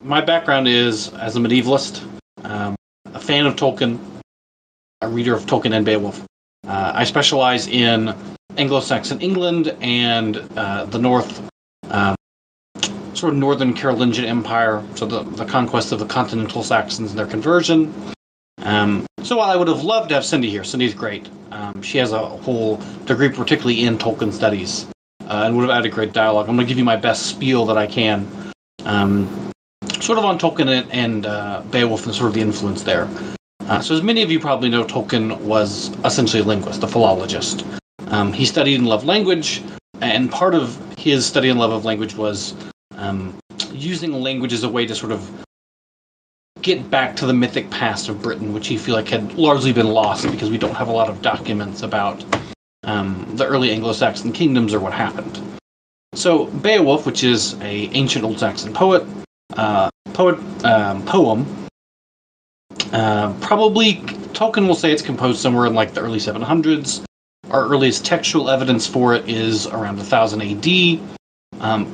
my background is as a medievalist, a fan of Tolkien, a reader of Tolkien and Beowulf. I specialize in Anglo-Saxon England and the North, sort of Northern Carolingian Empire, so the conquest of the continental Saxons and their conversion. So while I would have loved to have Cindy here, Cindy's great. She has a whole degree, particularly in Tolkien studies, and would have added great dialogue. I'm going to give you my best spiel that I can, sort of on Tolkien and Beowulf and sort of the influence there. So as many of you probably know, Tolkien was essentially a linguist, a philologist. He studied and loved language, and part of his study and love of language was using language as a way to sort of get back to the mythic past of Britain, which he feel like had largely been lost because we don't have a lot of documents about the early Anglo-Saxon kingdoms or what happened. So Beowulf, which is an ancient Old Saxon poem, probably Tolkien will say it's composed somewhere in like the early 700s. Our earliest textual evidence for it is around 1000 AD.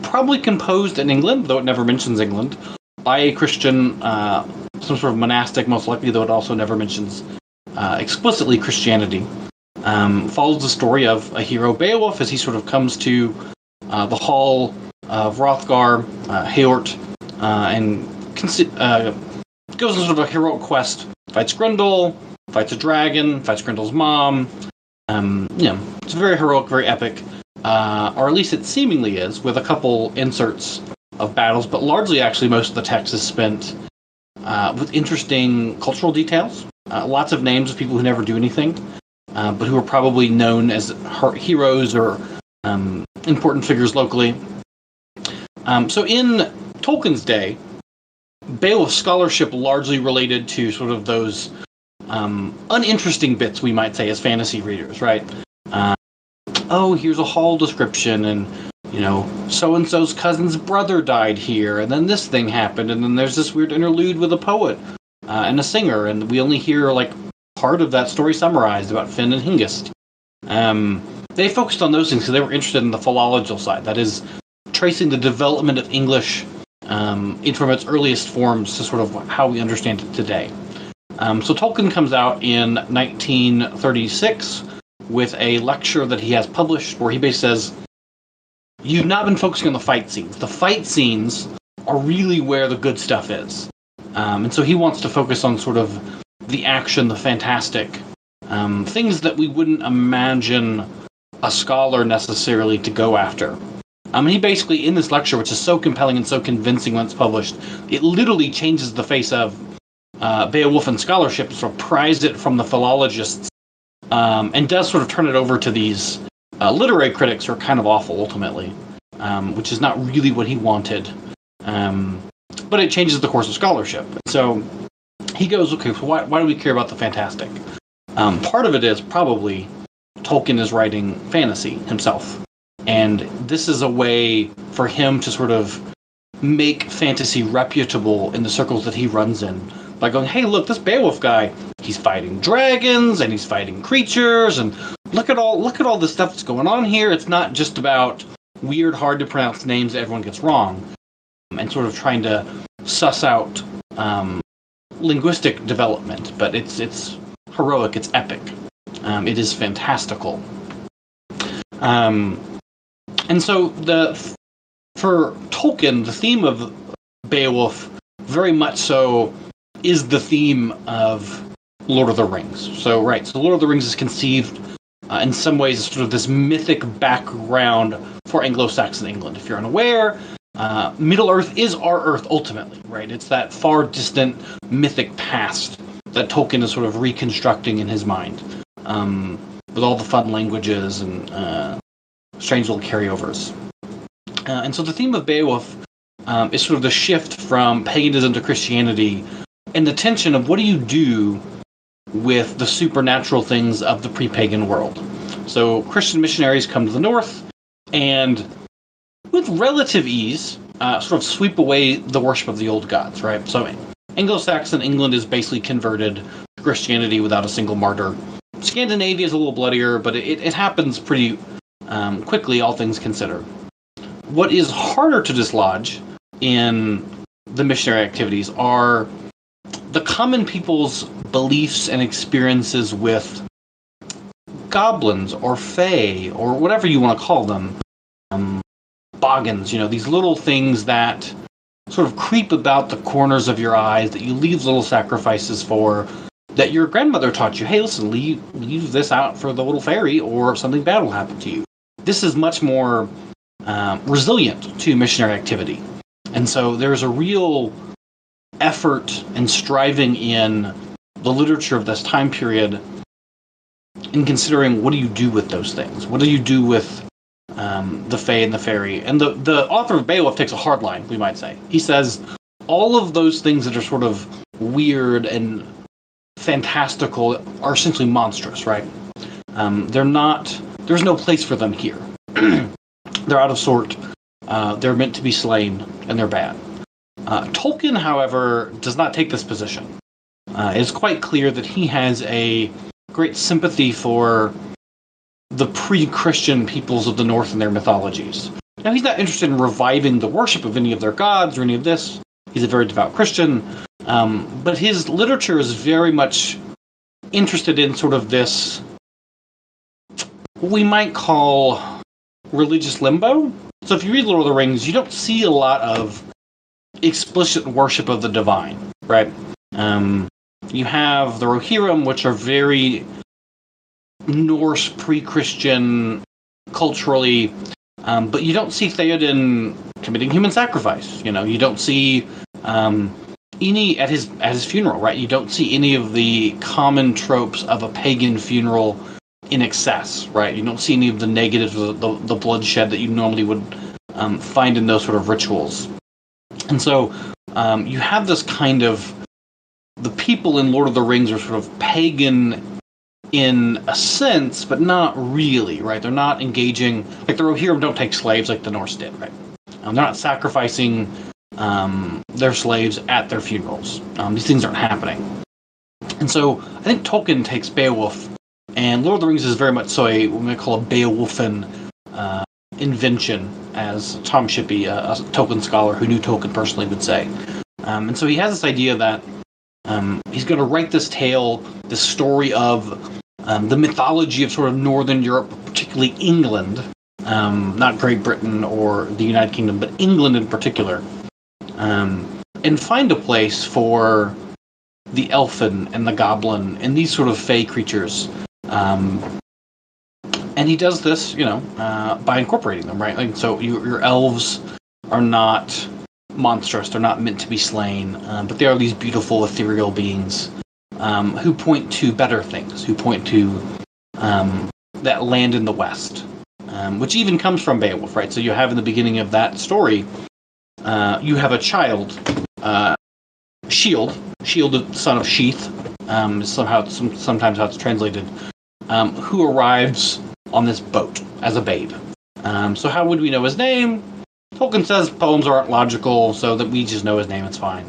Probably composed in England, though it never mentions England, by a Christian, some sort of monastic, most likely, though it also never mentions explicitly Christianity. Follows the story of a hero, Beowulf, as he sort of comes to the hall of Hrothgar, Heort, and goes on sort of a heroic quest. Fights Grendel, fights a dragon, fights Grendel's mom. It's very heroic, very epic. Or at least it seemingly is, with a couple inserts of battles, but largely actually most of the text is spent with interesting cultural details. Lots of names of people who never do anything, but who are probably known as heroes or important figures locally. So in Tolkien's day, Beowulf's scholarship largely related to sort of those uninteresting bits, we might say, as fantasy readers, right? Here's a hall description, and, so-and-so's cousin's brother died here, and then this thing happened, and then there's this weird interlude with a poet and a singer, and we only hear, like, part of that story summarized about Finn and Hengist. They focused on those things because they were interested in the philological side, that is, tracing the development of English from its earliest forms to sort of how we understand it today. So Tolkien comes out in 1936 with a lecture that he has published where he basically says, you've not been focusing on the fight scenes. The fight scenes are really where the good stuff is. And so he wants to focus on sort of the action, the fantastic, things that we wouldn't imagine a scholar necessarily to go after. He basically, in this lecture, which is so compelling and so convincing when it's published, it literally changes the face of Beowulf and scholarship, sort of pries it from the philologists, and does sort of turn it over to these literary critics who are kind of awful, ultimately, which is not really what he wanted. But it changes the course of scholarship. So he goes, okay, so why do we care about the fantastic? Part of it is probably Tolkien is writing fantasy himself. And this is a way for him to sort of make fantasy reputable in the circles that he runs in. By going, hey, look, this Beowulf guy, he's fighting dragons, and he's fighting creatures, and look at all this stuff that's going on here. It's not just about weird, hard-to-pronounce names that everyone gets wrong, and sort of trying to suss out linguistic development. But it's heroic, it's epic. It is fantastical. And so for Tolkien, the theme of Beowulf very much so is the theme of Lord of the Rings. So Lord of the Rings is conceived in some ways as sort of this mythic background for Anglo-Saxon England. If you're unaware, Middle-earth is our Earth ultimately, right? It's that far distant mythic past that Tolkien is sort of reconstructing in his mind, with all the fun languages and strange little carryovers. And so the theme of Beowulf is sort of the shift from paganism to Christianity, and the tension of what do you do with the supernatural things of the pre-pagan world. So Christian missionaries come to the north, and with relative ease, sort of sweep away the worship of the old gods, right? So Anglo-Saxon England is basically converted to Christianity without a single martyr. Scandinavia is a little bloodier, but it happens pretty quickly, all things considered. What is harder to dislodge in the missionary activities are the common people's beliefs and experiences with goblins or fae or whatever you want to call them. Boggins, these little things that sort of creep about the corners of your eyes that you leave little sacrifices for, that your grandmother taught you. Hey, listen, leave this out for the little fairy or something bad will happen to you. This is much more resilient to missionary activity. And so there's a real effort and striving in the literature of this time period in considering what do you do with those things? What do you do with the fae and the fairy? And the author of Beowulf takes a hard line, we might say. He says all of those things that are sort of weird and fantastical are essentially monstrous, right? There's no place for them here. They're out of sort. They're meant to be slain, and they're bad. Tolkien, however, does not take this position. It's quite clear that he has a great sympathy for the pre-Christian peoples of the North and their mythologies. Now, he's not interested in reviving the worship of any of their gods or any of this. He's a very devout Christian. But his literature is very much interested in sort of this, what we might call religious limbo. So if you read Lord of the Rings, you don't see a lot of explicit worship of the divine, right? You have the Rohirrim, which are very Norse pre-Christian culturally, but you don't see Theoden committing human sacrifice. You don't see any at his funeral, right? You don't see any of the common tropes of a pagan funeral in excess, right? You don't see any of the negatives, the bloodshed that you normally would find in those sort of rituals. And so you have this kind of, the people in Lord of the Rings are sort of pagan in a sense, but not really, right? They're not engaging, like the Rohirrim don't take slaves like the Norse did, right? They're not sacrificing their slaves at their funerals. These things aren't happening. And so I think Tolkien takes Beowulf, and Lord of the Rings is very much so what we call a Beowulfan invention, as Tom Shippey, a Tolkien scholar who knew Tolkien personally, would say. And so he has this idea that he's going to write this tale, this story of the mythology of sort of Northern Europe, particularly England, not Great Britain or the United Kingdom, but England in particular, and find a place for the elfin and the goblin and these sort of fey creatures. And he does this, by incorporating them, right? Like, so your elves are not monstrous; they're not meant to be slain, but they are these beautiful, ethereal beings who point to better things, who point to that land in the west, which even comes from Beowulf, right? So you have in the beginning of that story, you have a child, Shield, the son of Sheath, sometimes how it's translated, who arrives on this boat as a babe. So how would we know his name? Tolkien says poems aren't logical, so that we just know his name, it's fine.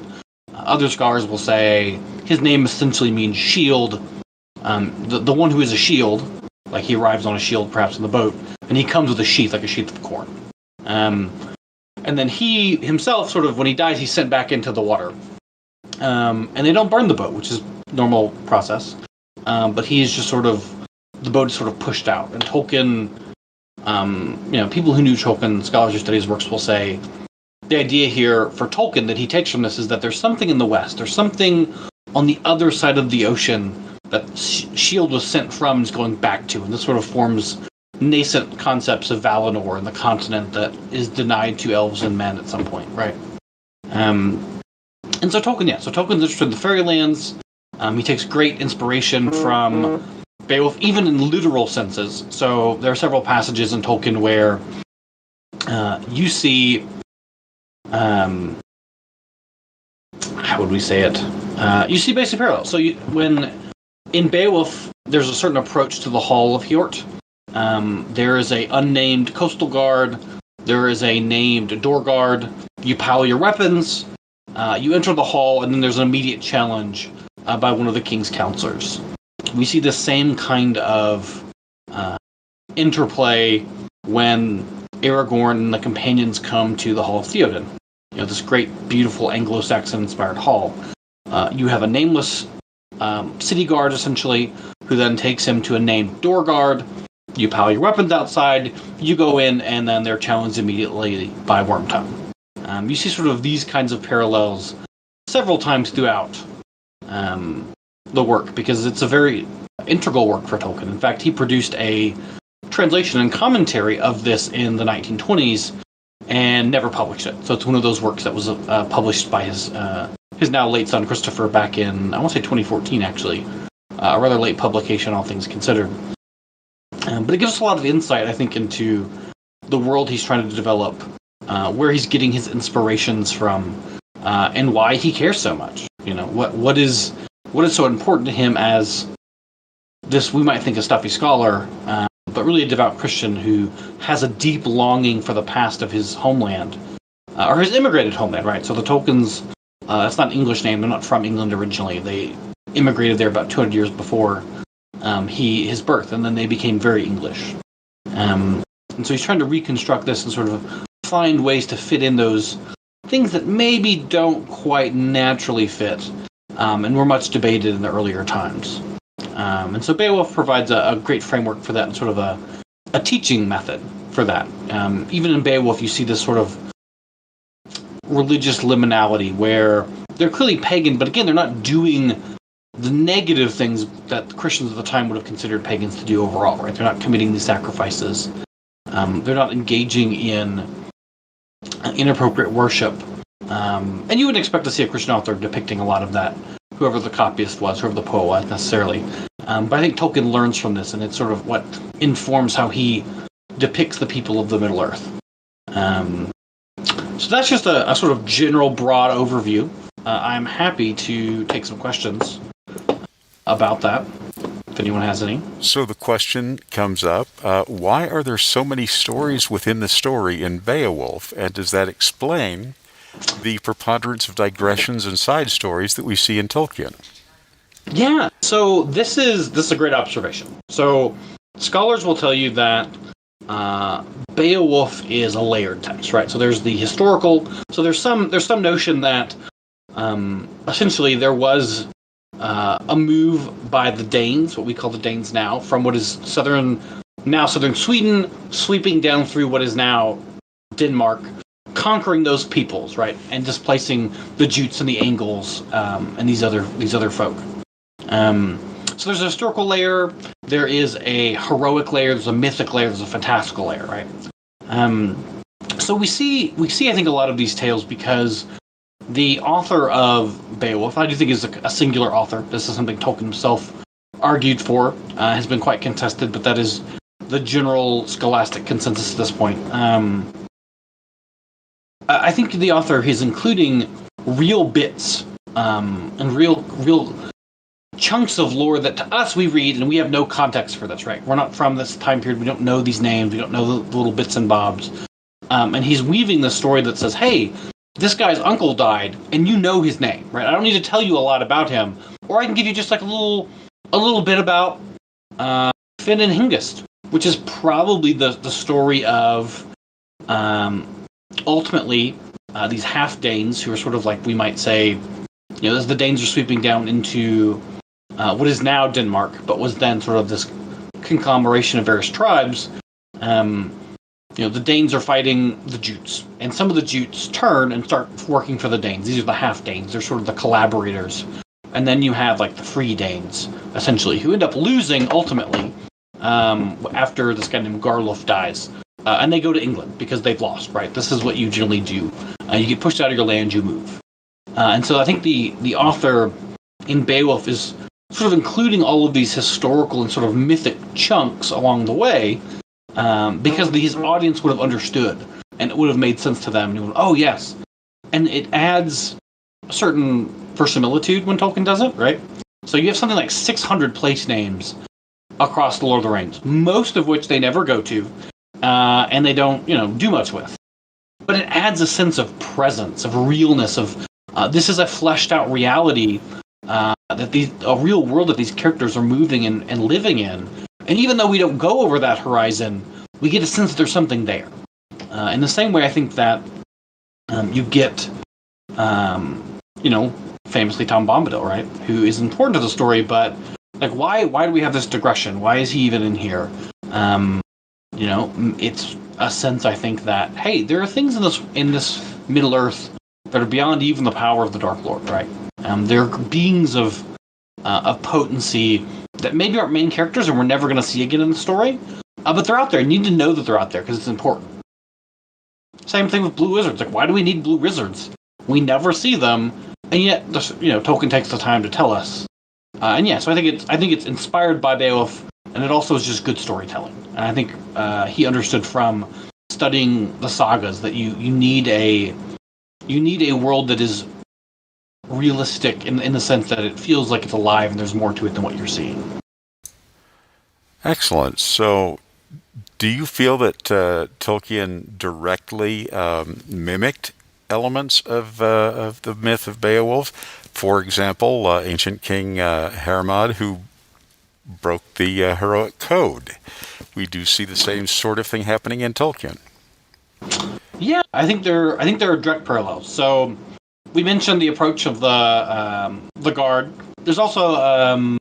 Other scholars will say his name essentially means shield. The one who is a shield, like he arrives on a shield perhaps in the boat, and he comes with a sheath, like a sheath of corn. And then he himself, sort of, when he dies, he's sent back into the water. And they don't burn the boat, which is normal process. But he's just sort of, the boat is sort of pushed out. And Tolkien, people who knew Tolkien, scholars who study his works, will say the idea here for Tolkien that he takes from this is that there's something in the West, there's something on the other side of the ocean that Shield was sent from and is going back to. And this sort of forms nascent concepts of Valinor and the continent that is denied to elves and men at some point, right? And so Tolkien's interested in the fairylands. He takes great inspiration from Beowulf, even in literal senses. So there are several passages in Tolkien where you see, how would we say it? You see basic parallels. So when in Beowulf, there's a certain approach to the Hall of Hjort. There is a unnamed coastal guard. There is a named door guard. You pile your weapons. You enter the hall, and then there's an immediate challenge by one of the king's counselors. We see the same kind of interplay when Aragorn and the companions come to the Hall of Theoden. this great, beautiful Anglo-Saxon-inspired hall. You have a nameless city guard, essentially, who then takes him to a named door guard. You pile your weapons outside, you go in, and then they're challenged immediately by Wormtongue. You see sort of these kinds of parallels several times throughout the work, because it's a very integral work for Tolkien. In fact, he produced a translation and commentary of this in the 1920s and never published it. So it's one of those works that was published by his now late son Christopher back in, I want to say 2014 actually, a rather late publication, all things considered. But it gives us a lot of insight, I think, into the world he's trying to develop, where he's getting his inspirations from, and why he cares so much. What is so important to him as this, we might think, a stuffy scholar, but really a devout Christian who has a deep longing for the past of his homeland, or his immigrated homeland, right? So the Tolkiens, that's not an English name, they're not from England originally. They immigrated there about 200 years before his birth, and then they became very English. And so he's trying to reconstruct this and sort of find ways to fit in those things that maybe don't quite naturally fit, and were much debated in the earlier times. And so Beowulf provides a great framework for that, and sort of a teaching method for that. Even in Beowulf, you see this sort of religious liminality where they're clearly pagan, but again, they're not doing the negative things that Christians at the time would have considered pagans to do overall, right? They're not committing these sacrifices. They're not engaging in inappropriate worship. And you wouldn't expect to see a Christian author depicting a lot of that, whoever the copyist was, whoever the poet was, necessarily. But I think Tolkien learns from this, and it's sort of what informs how he depicts the people of the Middle-earth. So that's just a sort of general, broad overview. I'm happy to take some questions about that, if anyone has any. So the question comes up, why are there so many stories within the story in Beowulf, and does that explain the preponderance of digressions and side stories that we see in Tolkien? Yeah, so this is a great observation. So scholars will tell you that Beowulf is a layered text, right? So there's the historical. So there's some notion that essentially there was a move by the Danes, what we call the Danes now, from what is southern Sweden, sweeping down through what is now Denmark, conquering those peoples, right, and displacing the Jutes and the Angles and these other folk. So there's a historical layer, there is a heroic layer, there's a mythic layer, there's a fantastical layer, right? So we see, I think, a lot of these tales because the author of Beowulf, I do think is a singular author. This is something Tolkien himself argued for, has been quite contested, but that is the general scholastic consensus at this point. I think the author is including real bits and real chunks of lore that to us we read and we have no context for this, right? We're not from this time period. We don't know these names. We don't know the little bits and bobs. And he's weaving this story that says, hey, this guy's uncle died and you know his name, right? I don't need to tell you a lot about him. Or I can give you just like a little bit about Finn and Hengist, which is probably the story of ultimately these half-Danes who are sort of like, we might say, as the Danes are sweeping down into what is now Denmark, but was then sort of this conglomeration of various tribes. The Danes are fighting the Jutes, and some of the Jutes turn and start working for the Danes. These are the half-Danes. They're sort of the collaborators. And then you have like the free Danes, essentially, who end up losing ultimately after this guy named Garluf dies. And they go to England because they've lost, right? This is what you generally do. You get pushed out of your land, you move. And so I think the author in Beowulf is sort of including all of these historical and sort of mythic chunks along the way, because his audience would have understood, and it would have made sense to them. And oh, yes. And it adds a certain verisimilitude when Tolkien does it, right? So you have something like 600 place names across the Lord of the Rings, most of which they never go to, and they don't, do much with. But it adds a sense of presence, of realness, of this is a fleshed out reality, a real world that these characters are moving and living in. And even though we don't go over that horizon, we get a sense that there's something there. In the same way, I think that You get, famously Tom Bombadil, right? Who is important to the story, but like, why do we have this digression? Why is he even in here? It's a sense, I think, that hey, there are things in this Middle Earth that are beyond even the power of the Dark Lord, right? There are beings of potency that maybe aren't main characters and we're never going to see again in the story, but they're out there. You need to know that they're out there because it's important. Same thing with blue wizards. Like, why do we need blue wizards? We never see them, and yet, Tolkien takes the time to tell us. So I think it's inspired by Beowulf, and it also is just good storytelling. And I think he understood from studying the sagas that you need a world that is realistic in the sense that it feels like it's alive and there's more to it than what you're seeing. Excellent. So, do you feel that Tolkien directly mimicked elements of the myth of Beowulf? For example, ancient King Hermod, who broke the heroic code. We do see the same sort of thing happening in Tolkien. Yeah, I think there are direct parallels. So we mentioned the approach of the guard. There's also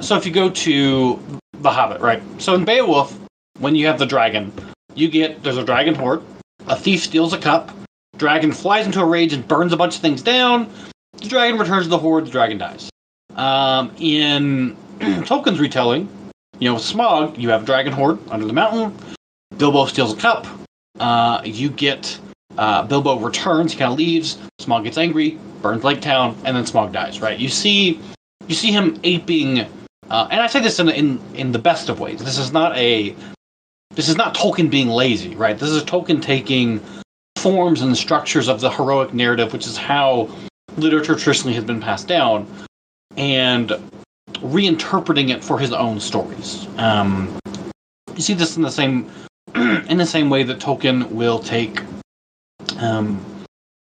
so if you go to The Hobbit, right? So in Beowulf, when you have the dragon, there's a dragon horde, a thief steals a cup, dragon flies into a rage and burns a bunch of things down, the dragon returns to the horde, the dragon dies. In Tolkien's retelling, with Smaug, you have a dragon horde under the mountain, Bilbo steals a cup, you get Bilbo returns, he kind of leaves, Smaug gets angry, burns Lake Town, and then Smaug dies, right? You see him aping, and I say this in the best of ways. This is not Tolkien being lazy, right? This is Tolkien taking forms and structures of the heroic narrative, which is how literature traditionally has been passed down, and reinterpreting it for his own stories. You see this in the same way that Tolkien will take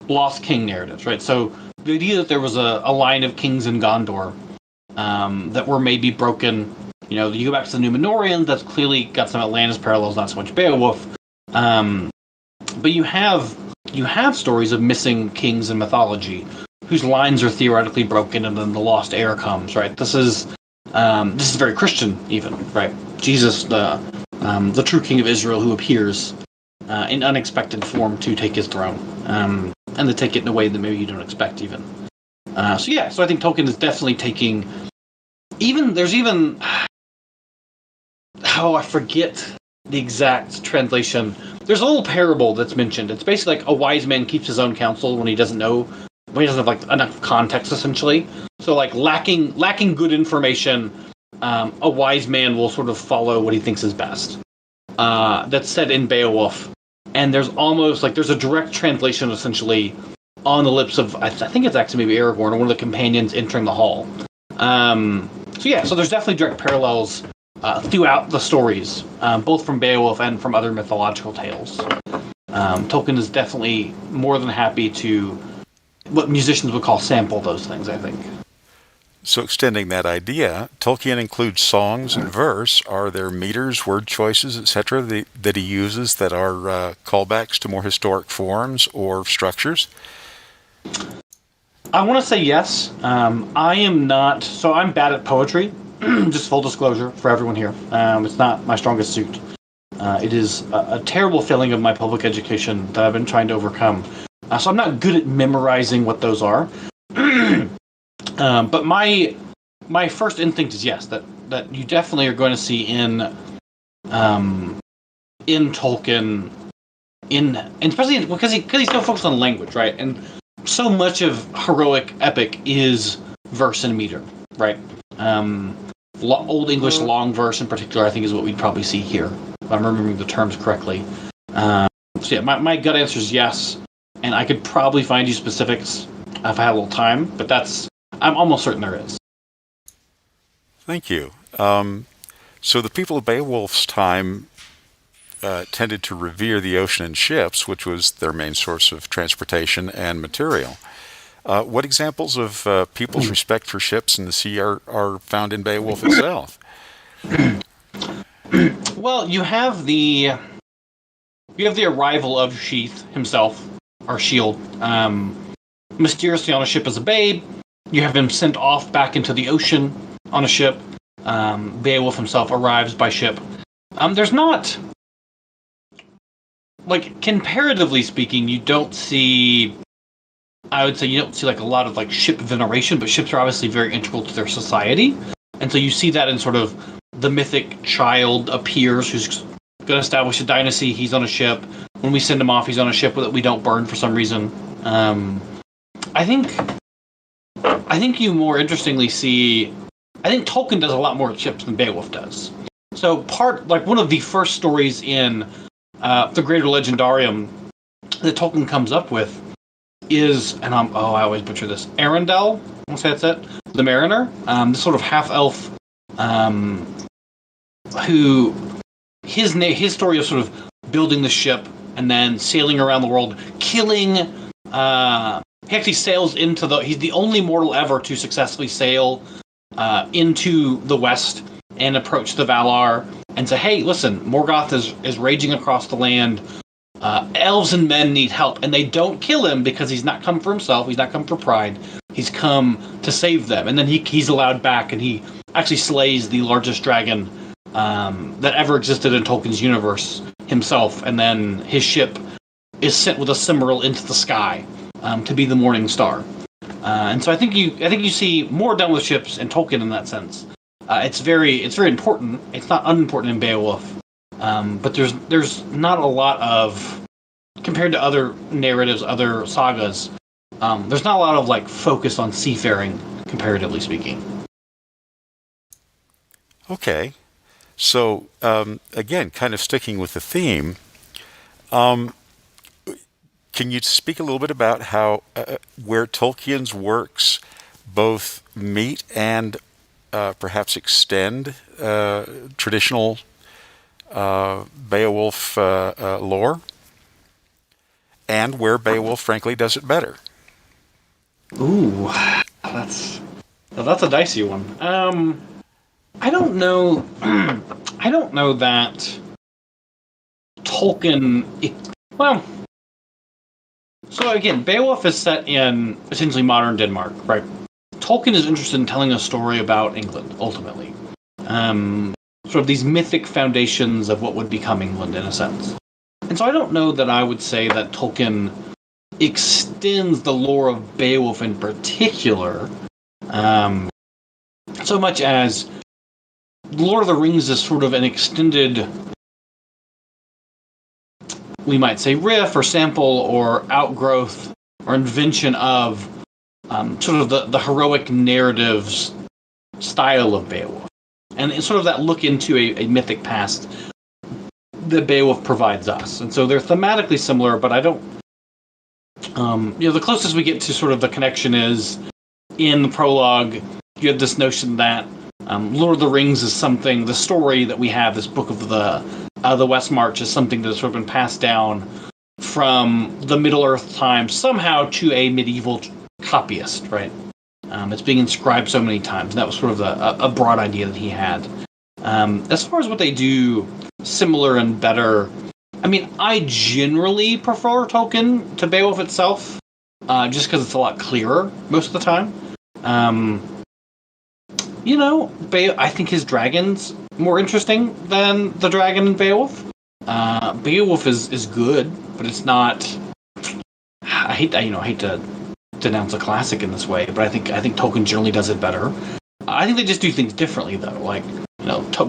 Lost King narratives, right? So the idea that there was a line of kings in Gondor that were maybe broken. You go back to the Númenóreans, that's clearly got some Atlantis parallels, not so much Beowulf. But you have stories of missing kings in mythology whose lines are theoretically broken, and then the lost heir comes, right? This is very Christian, even, right? Jesus, the true king of Israel, who appears in unexpected form to take his throne, and to take it in a way that maybe you don't expect, even. So I think Tolkien is definitely taking. I forget the exact translation. There's a little parable that's mentioned. It's basically like a wise man keeps his own counsel when he doesn't have like enough context, essentially. So like lacking good information, a wise man will sort of follow what he thinks is best. That's said in Beowulf, and there's a direct translation essentially on the lips of I think it's actually maybe Aragorn or one of the companions entering the hall. So there's definitely direct parallels throughout the stories, both from Beowulf and from other mythological tales. Tolkien is definitely more than happy to, what musicians would call, sample those things, I think. So extending that idea, Tolkien includes songs and verse. Are there meters, word choices, etc. that he uses that are callbacks to more historic forms or structures? I want to say yes. I am not. So I'm bad at poetry. Just full disclosure for everyone here. It's not my strongest suit. It is a terrible failing of my public education that I've been trying to overcome. So I'm not good at memorizing what those are. But my first instinct is yes, that you definitely are going to see in Tolkien, and especially because he's so focused on language, right? And so much of heroic epic is verse and meter, right? Old English long verse in particular, I think, is what we'd probably see here, if I'm remembering the terms correctly. My gut answer is yes, and I could probably find you specifics if I had a little time, but I'm almost certain there is. Thank you. So the people of Beowulf's time tended to revere the ocean and ships, which was their main source of transportation and material. What examples of people's respect for ships and the sea are found in Beowulf itself? Well, you have the you have the arrival of Sheath himself, or Shield, mysteriously on a ship as a babe. You have him sent off back into the ocean on a ship. Beowulf himself arrives by ship. There's not, like, comparatively speaking, you don't see, I would say you don't see like a lot of like ship veneration, but ships are obviously very integral to their society. And so you see that in sort of the mythic child appears who's going to establish a dynasty. He's on a ship. When we send him off, he's on a ship that we don't burn for some reason. I think you more interestingly see, I think Tolkien does a lot more ships than Beowulf does. So one of the first stories in the Greater Legendarium that Tolkien comes up with is, and I always butcher this, Arundel, I'll say that's it, the Mariner, this sort of half-elf, who, his story of sort of building the ship and then sailing around the world, killing, he actually sails he's the only mortal ever to successfully sail into the west and approach the Valar and say, hey, listen, Morgoth is raging across the land. Elves and men need help, and they don't kill him because he's not come for himself. He's not come for pride. He's come to save them. And then he's allowed back, and he actually slays the largest dragon that ever existed in Tolkien's universe himself. And then his ship is sent with a Cimmeril into the sky to be the Morning Star. And so I think you see more done with ships in Tolkien in that sense. It's very important. It's not unimportant in Beowulf. But there's not a lot of, compared to other narratives, other sagas, there's not a lot of like focus on seafaring, comparatively speaking. Okay. So, again, kind of sticking with the theme, can you speak a little bit about how, where Tolkien's works both meet and perhaps extend traditional Beowulf lore, and where Beowulf, frankly, does it better? Ooh, that's a dicey one. I don't know. I don't know that Tolkien. Well, so again, Beowulf is set in essentially modern Denmark, right? Tolkien is interested in telling a story about England, ultimately. Sort of these mythic foundations of what would become England, in a sense. And so I don't know that I would say that Tolkien extends the lore of Beowulf in particular, so much as Lord of the Rings is sort of an extended, we might say, riff or sample or outgrowth or invention of sort of the heroic narratives style of Beowulf. And it's sort of that look into a mythic past that Beowulf provides us. And so they're thematically similar, but I don't... the closest we get to sort of the connection is in the prologue, you have this notion that Lord of the Rings is something, the story that we have, this book of the West March, is something that's sort of been passed down from the Middle-earth times somehow to a medieval copyist, right? It's being inscribed so many times. And that was sort of a broad idea that he had. As far as what they do similar and better, I mean, I generally prefer Tolkien to Beowulf itself, just because it's a lot clearer most of the time. I think his dragon's more interesting than the dragon in Beowulf. Beowulf is good, but it's not. I hate to denounce a classic in this way, but I think Tolkien generally does it better. I think they just do things differently, though. Like,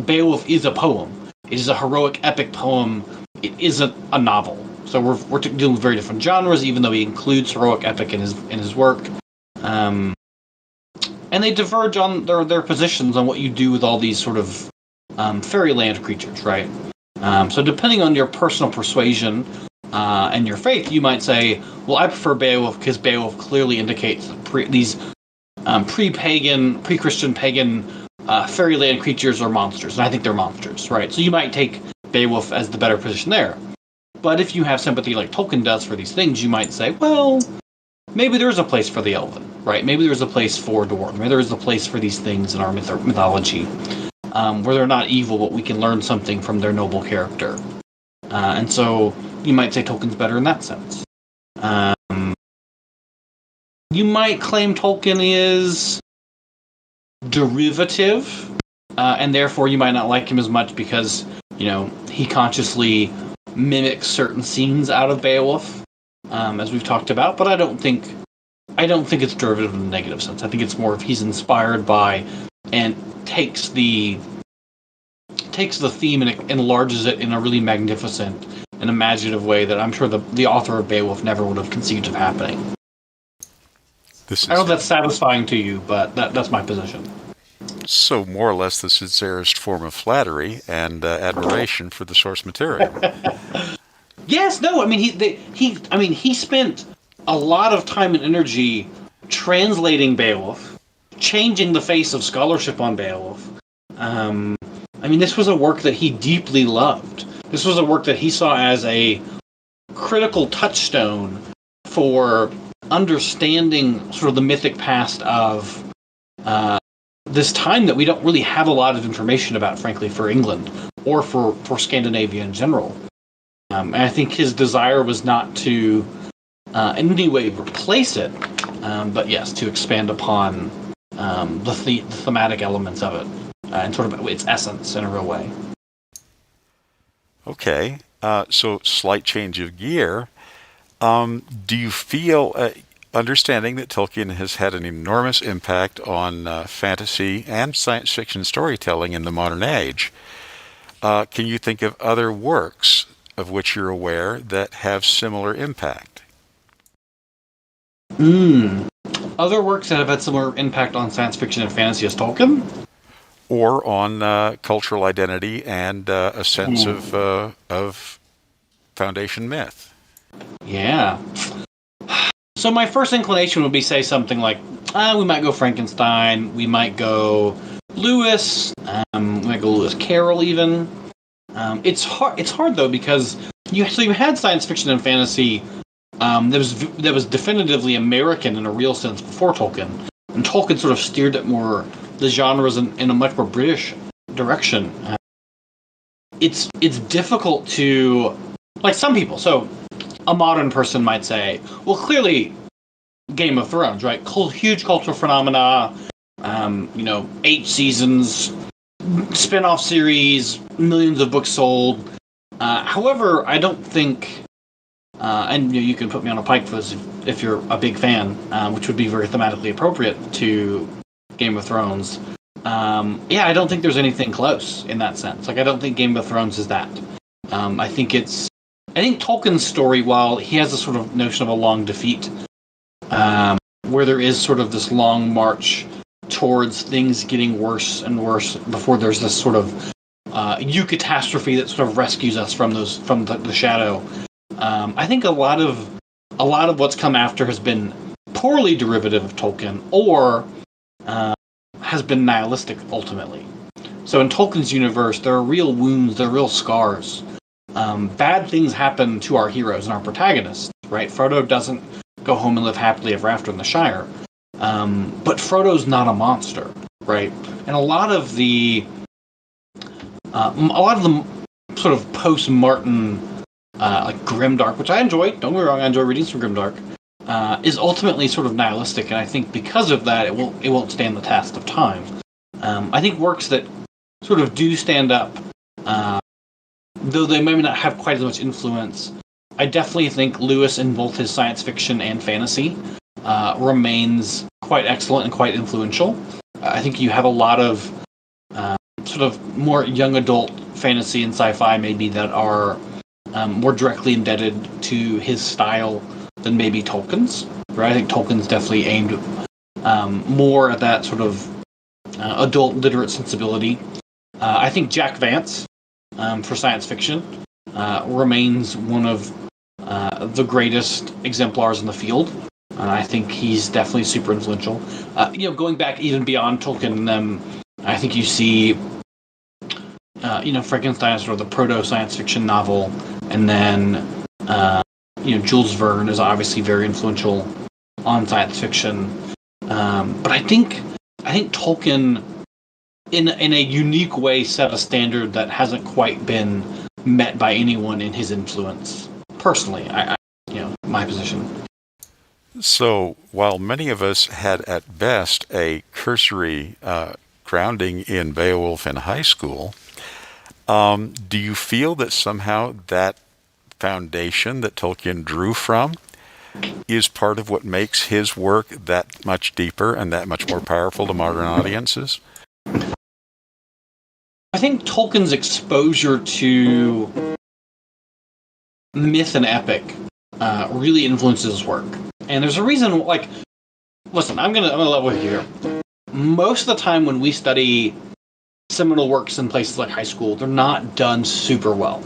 Beowulf is a poem. It is a heroic, epic poem. It isn't a novel. So we're dealing with very different genres, even though he includes heroic, epic in his work. And they diverge on their positions on what you do with all these sort of fairyland creatures, right? So depending on your personal persuasion and your faith, you might say, well, I prefer Beowulf because Beowulf clearly indicates these pre-pagan, pre-Christian pagan fairyland creatures are monsters, and I think they're monsters, right? So you might take Beowulf as the better position there. But if you have sympathy like Tolkien does for these things, you might say, well, maybe there is a place for the elven, right? Maybe there is a place for dwarf. Maybe there is a place for these things in our mythology, where they're not evil, but we can learn something from their noble character. And so you might say Tolkien's better in that sense. You might claim Tolkien is derivative, and therefore you might not like him as much because, he consciously mimics certain scenes out of Beowulf, as we've talked about. But I don't think it's derivative in the negative sense. I think it's more of he's inspired by and takes the theme and enlarges it in a really magnificent and imaginative way that I'm sure the author of Beowulf never would have conceived of happening. I don't know if that's satisfying to you, but that's my position. So more or less the sincerest form of flattery and admiration for the source material. Yes, no, I mean he spent a lot of time and energy translating Beowulf, changing the face of scholarship on Beowulf. This was a work that he deeply loved. This was a work that he saw as a critical touchstone for understanding sort of the mythic past of this time that we don't really have a lot of information about, frankly, for England or for Scandinavia in general. And I think his desire was not to in any way replace it, but yes, to expand upon the thematic elements of it and sort of its essence in a real way. Okay, so slight change of gear. Do you feel, understanding that Tolkien has had an enormous impact on fantasy and science fiction storytelling in the modern age, can you think of other works of which you're aware that have similar impact? Other works that have had similar impact on science fiction and fantasy as Tolkien? Or on cultural identity and a sense of foundation myth? Yeah. So my first inclination would be say something like, we might go Frankenstein, we might go Lewis, we might go Lewis Carroll even. It's hard though because you had science fiction and fantasy that was definitively American in a real sense before Tolkien, and Tolkien sort of steered it more the genres in a much more British direction. It's difficult to, like some people. So a modern person might say, well, clearly Game of Thrones, right? Huge cultural phenomena. 8 seasons, spin-off series, millions of books sold. However, I don't think, and you can put me on a pike for this if you're a big fan, which would be very thematically appropriate to Game of Thrones. I don't think there's anything close in that sense. Like, I don't think Game of Thrones is that. I think Tolkien's story, while he has a sort of notion of a long defeat, where there is sort of this long march towards things getting worse and worse before there's this sort of eucatastrophe that sort of rescues us from the shadow. I think a lot of what's come after has been poorly derivative of Tolkien, or has been nihilistic ultimately. So in Tolkien's universe, there are real wounds, there are real scars. Bad things happen to our heroes and our protagonists, right? Frodo doesn't go home and live happily ever after in the Shire. But Frodo's not a monster, right? And a lot of the sort of post-Martin, like Grimdark, which I enjoy, don't get me wrong, I enjoy reading some Grimdark, is ultimately sort of nihilistic, and I think because of that, it won't stand the test of time. I think works that sort of do stand up, though they may not have quite as much influence, I definitely think Lewis, in both his science fiction and fantasy, remains quite excellent and quite influential. I think you have a lot of sort of more young adult fantasy and sci-fi maybe that are more directly indebted to his style than maybe Tolkien's. Right? I think Tolkien's definitely aimed more at that sort of adult literate sensibility. I think Jack Vance, for science fiction, remains one of the greatest exemplars in the field. I think he's definitely super influential. Going back even beyond Tolkien, I think you see, Frankenstein is sort of the proto-science fiction novel, and then, Jules Verne is obviously very influential on science fiction. But I think Tolkien, in a unique way, set a standard that hasn't quite been met by anyone in his influence personally, my position. So, while many of us had at best a cursory grounding in Beowulf in high school, do you feel that somehow that foundation that Tolkien drew from is part of what makes his work that much deeper and that much more powerful to modern audiences? I think Tolkien's exposure to myth and epic really influences his work. And there's a reason, listen, I'm gonna level with you here. Most of the time when we study seminal works in places like high school, they're not done super well.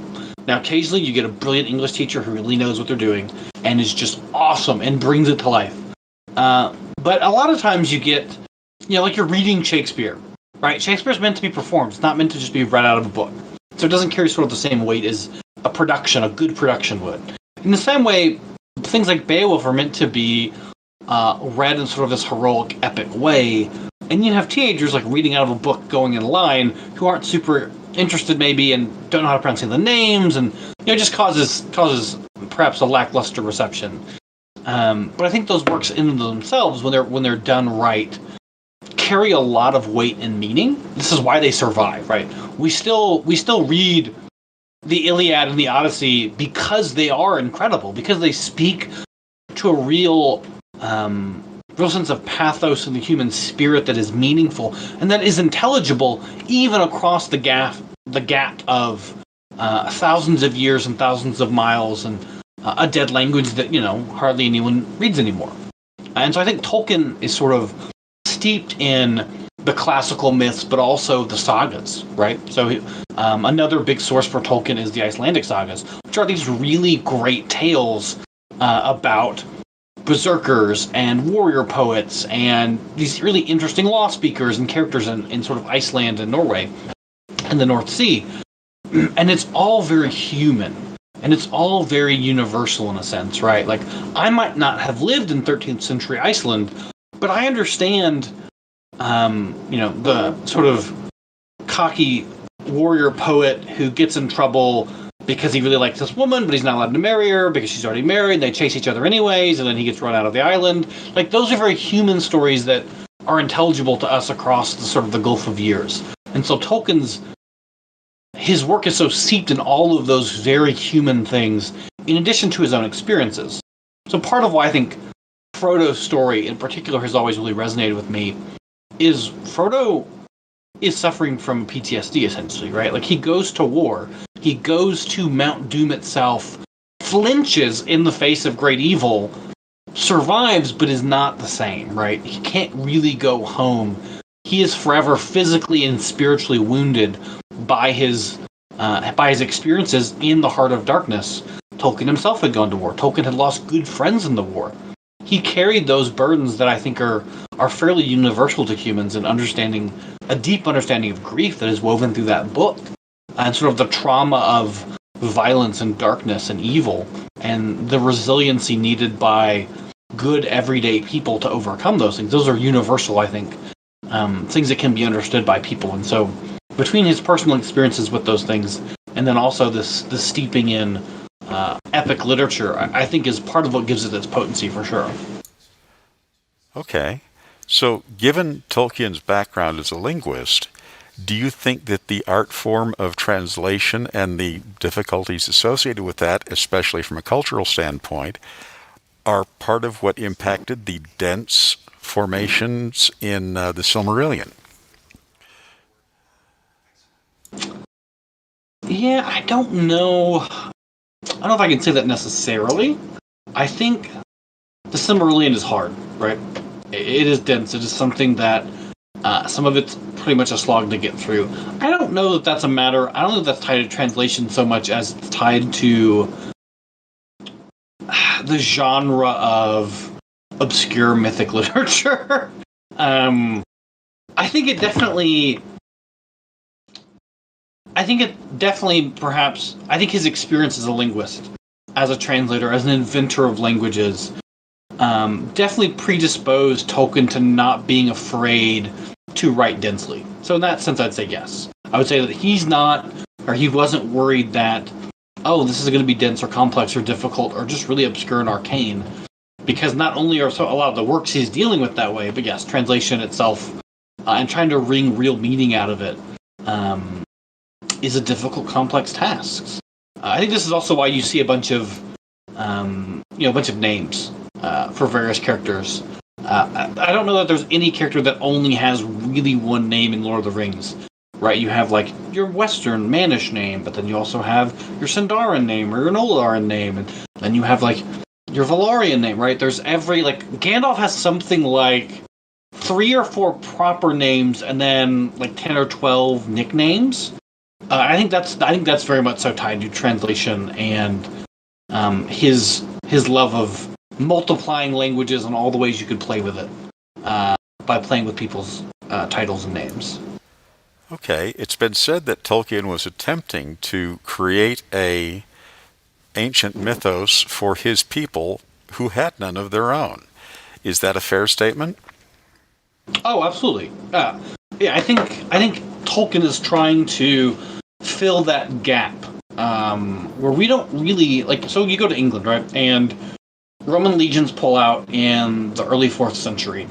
Now, occasionally you get a brilliant English teacher who really knows what they're doing and is just awesome and brings it to life. But a lot of times you get, like you're reading Shakespeare, right? Shakespeare's meant to be performed. It's not meant to just be read out of a book. So it doesn't carry sort of the same weight as a good production would. In the same way, things like Beowulf are meant to be read in sort of this heroic, epic way. And you have teenagers reading out of a book going in line who aren't super interested maybe and don't know how to pronounce the names, and it just causes perhaps a lackluster reception. But I think those works in themselves, when they're done right, carry a lot of weight and meaning. This is why they survive, right? We still read the Iliad and the Odyssey because they are incredible, because they speak to a real sense of pathos in the human spirit that is meaningful and that is intelligible even across the gap of thousands of years and thousands of miles and a dead language that hardly anyone reads anymore. And so I think Tolkien is sort of steeped in the classical myths, but also the sagas, right? So another big source for Tolkien is the Icelandic sagas, which are these really great tales about berserkers and warrior poets and these really interesting law speakers and characters in sort of Iceland and Norway and the North Sea. And it's all very human. And it's all very universal in a sense, right? I might not have lived in 13th century Iceland, but I understand, the sort of cocky warrior poet who gets in trouble because he really likes this woman, but he's not allowed to marry her because she's already married, and they chase each other anyways, and then he gets run out of the island. Those are very human stories that are intelligible to us across the sort of the gulf of years. And so his work is so steeped in all of those very human things, in addition to his own experiences. So part of why I think Frodo's story in particular has always really resonated with me is Frodo is suffering from PTSD, essentially, right? He goes to war. He goes to Mount Doom itself, flinches in the face of great evil, survives, but is not the same, right? He can't really go home. He is forever physically and spiritually wounded by his experiences in the Heart of Darkness. Tolkien himself had gone to war. Tolkien had lost good friends in the war. He carried those burdens that I think are fairly universal to humans, and a deep understanding of grief that is woven through that book, and sort of the trauma of violence and darkness and evil, and the resiliency needed by good everyday people to overcome those things. Those are universal, I think, things that can be understood by people. And so between his personal experiences with those things, and then also this steeping in epic literature, I think is part of what gives it its potency, for sure. Okay. So, given Tolkien's background as a linguist, do you think that the art form of translation and the difficulties associated with that, especially from a cultural standpoint, are part of what impacted the dense formations in the Silmarillion? Yeah, I don't know. I don't know if I can say that necessarily. I think the Silmarillion is hard, right? It is dense. It is something that some of it's pretty much a slog to get through. I don't know that that's a matter. I don't know that that's tied to translation so much as it's tied to the genre of obscure mythic literature. I think it definitely. Perhaps, I think his experience as a linguist, as a translator, as an inventor of languages, definitely predisposed Tolkien to not being afraid to write densely. So in that sense, I'd say yes. I would say that he wasn't worried that oh, this is going to be dense or complex or difficult or just really obscure and arcane. Because not only are a lot of the works he's dealing with that way, but yes, translation itself and trying to wring real meaning out of it is a difficult, complex task. I think this is also why you see a bunch of names for various characters. I don't know that there's any character that only has really one name in Lord of the Rings. Right, you have like your Western Manish name, but then you also have your Sindarin name or your Nolaran name, and then you have like your Valarian name, right? There's Gandalf has something like 3 or 4 proper names, and then like 10 or 12 nicknames. I think that's very much so tied to translation and his love of multiplying languages and all the ways you could play with it by playing with people's titles and names. Okay, it's been said that Tolkien was attempting to create a ancient mythos for his people who had none of their own. Is that a fair statement? Oh, absolutely. Yeah, I think Tolkien is trying to fill that gap where we don't really like. So you go to England, right, and Roman legions pull out in the early 4th century,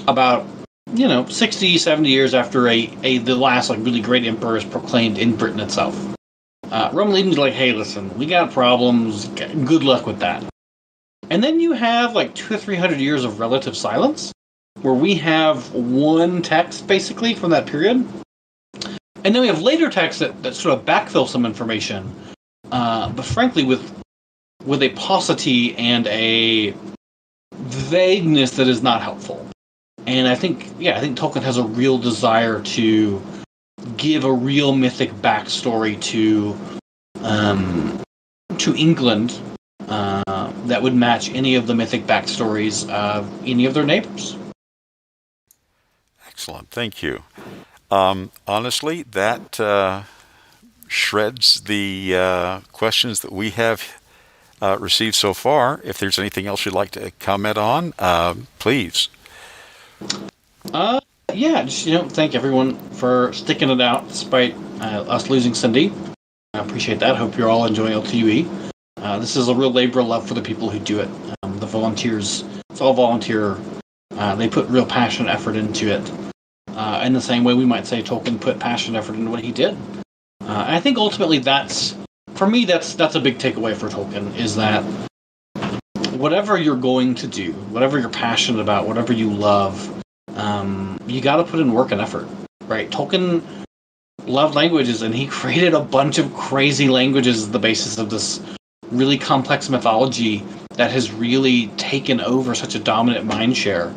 about 60, 70 years after the last like really great emperor is proclaimed in Britain itself. Roman legions are like, hey, listen, we got problems. Good luck with that. And then you have like 200 or 300 years of relative silence, where we have one text basically from that period, and then we have later texts that sort of backfill some information, but frankly with a paucity and a vagueness that is not helpful. And I think Tolkien has a real desire to give a real mythic backstory to England that would match any of the mythic backstories of any of their neighbors. Excellent, thank you. Honestly, that shreds the questions that we have received so far. If there's anything else you'd like to comment on, please. Yeah, just thank everyone for sticking it out despite us losing Cindy. I appreciate that. Hope you're all enjoying LTUE. This is a real labor of love for the people who do it. The volunteers, it's all volunteer. They put real passion and effort into it. In the same way we might say Tolkien put passion and effort into what he did. And I think ultimately that's a big takeaway for Tolkien, is that whatever you're going to do, whatever you're passionate about, whatever you love, you got to put in work and effort, right? Tolkien loved languages, and he created a bunch of crazy languages as the basis of this really complex mythology that has really taken over such a dominant mind share.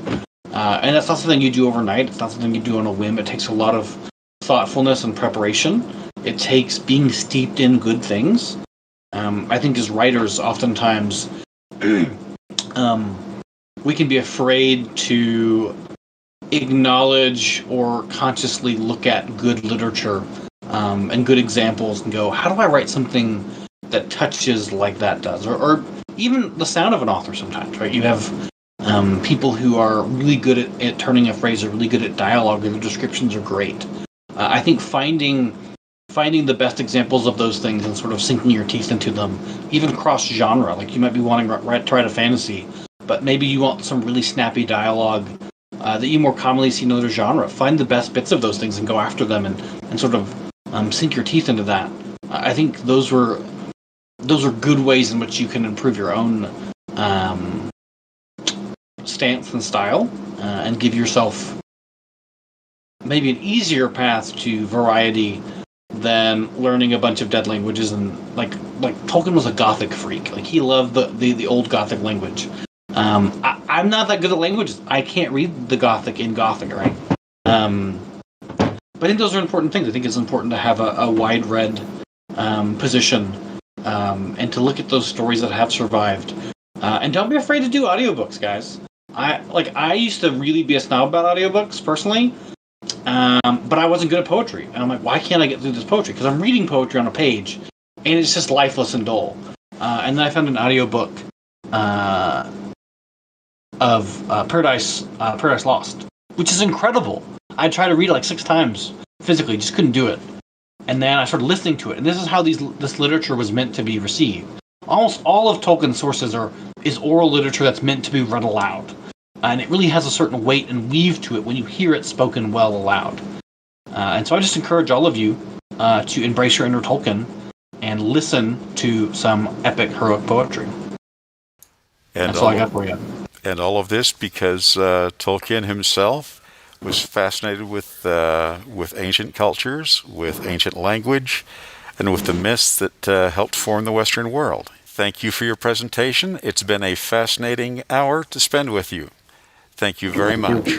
And that's not something you do overnight. It's not something you do on a whim. It takes a lot of thoughtfulness and preparation. It takes being steeped in good things. I think as writers, oftentimes, we can be afraid to acknowledge or consciously look at good literature and good examples and go, how do I write something that touches like that does? Or even the sound of an author sometimes, right? You have people who are really good at turning a phrase, or really good at dialogue, and the descriptions are great. I think finding the best examples of those things and sort of sinking your teeth into them, even cross-genre. Like you might be wanting to write a fantasy, but maybe you want some really snappy dialogue that you more commonly see in other genre. Find the best bits of those things and go after them and sort of sink your teeth into that. I think those are good ways in which you can improve your own stance and style and give yourself maybe an easier path to variety than learning a bunch of dead languages. And like Tolkien was a Gothic freak. Like he loved the old Gothic language. I'm not that good at languages. I can't read the Gothic in Gothic, right? But I think those are important things. I think it's important to have a wide read position and to look at those stories that have survived. And don't be afraid to do audiobooks, guys. I used to really be a snob about audiobooks personally, but I wasn't good at poetry. And I'm like, why can't I get through this poetry? Because I'm reading poetry on a page, and it's just lifeless and dull. And then I found an audiobook of Paradise Lost, which is incredible. I tried to read it like 6 times physically, just couldn't do it. And then I started listening to it, and this is how this literature was meant to be received. Almost all of Tolkien's sources is oral literature that's meant to be read aloud, and it really has a certain weight and weave to it when you hear it spoken well aloud. And so I just encourage all of you to embrace your inner Tolkien and listen to some epic heroic poetry. And that's all I got for you. And all of this because Tolkien himself was fascinated with ancient cultures, with ancient language, and with the myths that helped form the Western world. Thank you for your presentation. It's been a fascinating hour to spend with you. Thank you very much.